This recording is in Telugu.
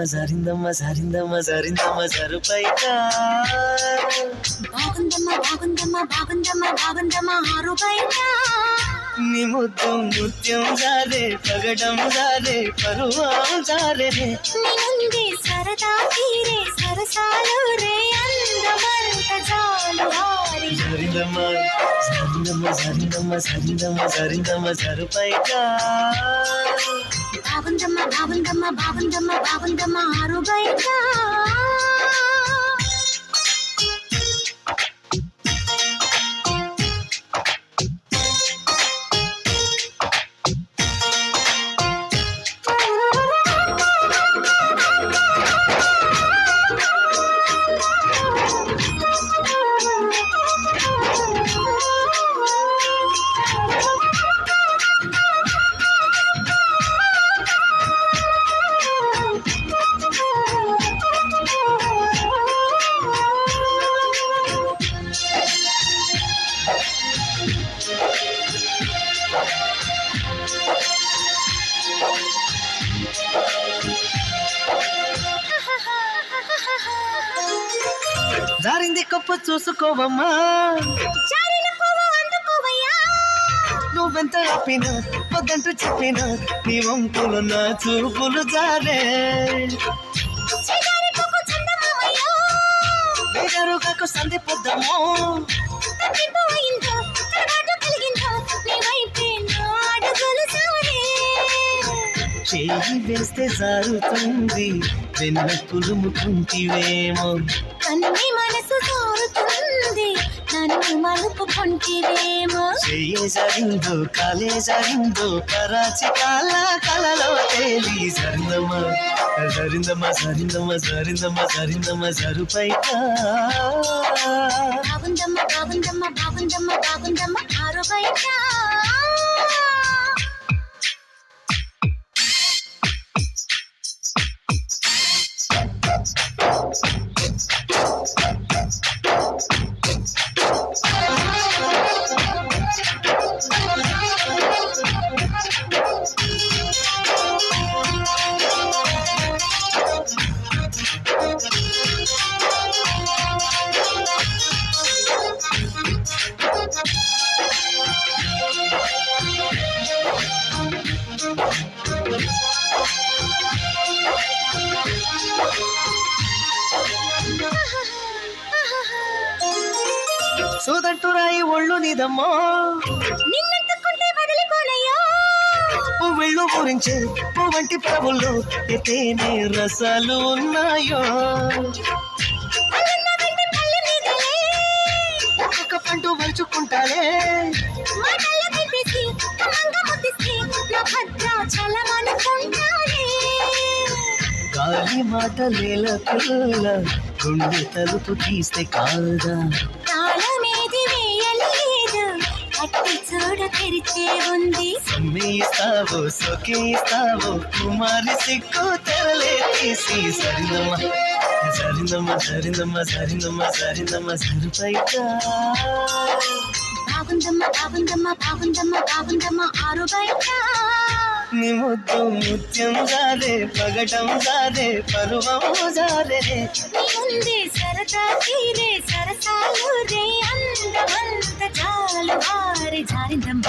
జారిందమ్మ జారిందమ్మ జారిందమ్మ జరుపైకా బాగుందమ్మ ఆరుపైకా నీ ముద్దు ముత్యం జారే పగడం జారే పరువం జారే నింది సరదా తీరే సరసాలు రే అందమంత చాలు హారి జారిందమ్మ జారిందమ్మ జారిందమ్మ జారిందమ్మ జారిందమ్మ జరుపైకా బాగుందమ్మ ఆరుపైకా జారింది కప్పు చూసుకోవమ్మా నువ్వెంత ఆపినా వద్దంటూ చెప్పినా నీ వంపులు నా చూపులు జారే వేగరుగాకు సంధి పొద్దము చేయి వేస్తే జారుతుంది వెన్న పులుముకుంటివేమో కన్ని మనసు కోరుతుంది నన్ను మలుపుకుంటివేమో చెయ్యే జారిందో కాలే జారిందో కరాచి కాల కలలో తేలి జారిందమ్మ జరుపైకా బాగుందమ్మ ఆరుపైకా సోదంటూ రాయి ఒళ్ళు నీదమ్మో నిన్నెత్తుకుంటే వదిలిపోనయ్యో పువ్వుళ్ళు గురించే పువ్వంటి ప్రభుల్లో ఎతేనే రసాలు ఉన్నాయో ఒక్కొక్క పండు వలుచుకుంటాలే గాలి మాటలేల పిల్ల గుండె తలుపు తీస్తే కాదా చూడ తెరిచే ఉంది సమ్మేస్తావో సొకేస్తావో కుమారి సిక్కు తెరలే తీసి జారిందమ్మ జరుపైకా బాగుందమ్మ ఆరుపైకా నీ ముద్దు ముత్యం జారే పగడం జారే పరువం జారే ఉంది సరదా తీరే సరసాలు రే అందమంత చాలు హారి జారిందమ్మ